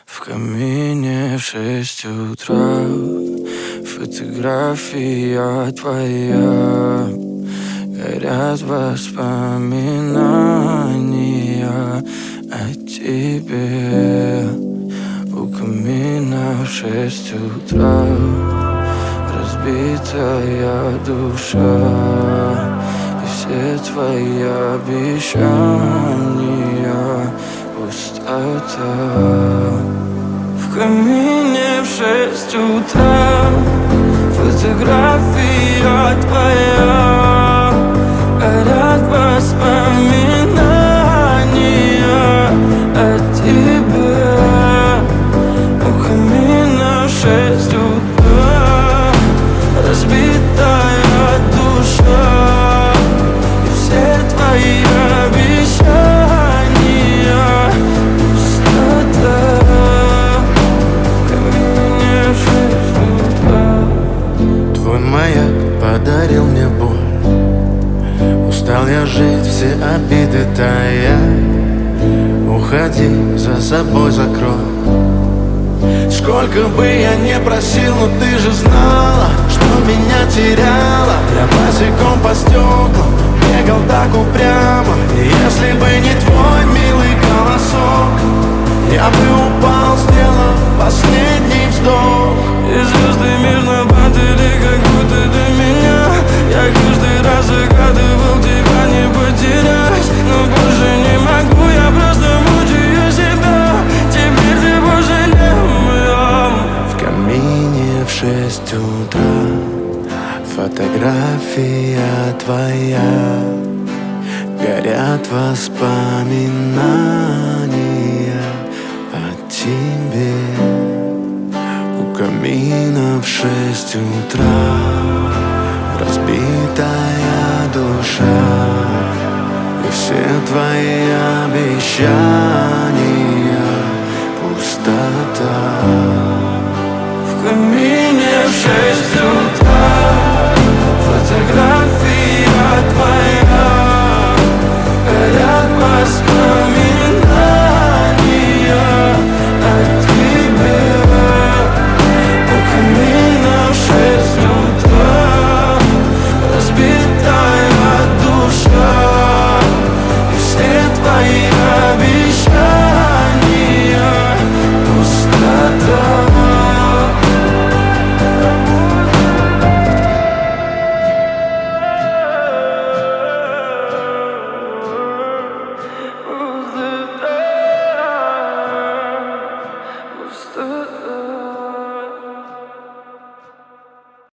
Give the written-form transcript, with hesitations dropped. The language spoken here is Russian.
В камине в 6 утра фотография твоя. Горят воспоминания о тебе. У камина в 6 утра разбитая душа, и все твои обещания пустота. В камине в 6 утра фотография твоя. Горят воспоминания о тебе. У камина в 6 утра разбитая душа, и все твои обещания пустота. В камине в 6 утра. Твой маяк подарил мне боль. Устал я жить, все обиды тая. Уходи, за собой закрой. Сколько бы я не просил, но ты же знала, что меня теряла. Я босиком по стеклам бегал так упрямо. И если бы не твой милый голосок, я бы упал, сделав последний вздох. И звезды мирно падали, как будто до меня. Я каждый раз загадывал тебя не потерять, но больше не могу, я просто мучаю себя. Теперь ты пожалел моем. В камине в 6 утра фотография твоя. Горят воспоминания о тебе. У камина в 6 утра разбитая душа, и все твои обещания пустота. В камине в 6 утра фотография твоя. Горят воспоминания о тебе. У камина в 6 утра разбитая душа, и все твои обещания пустота. Пустота.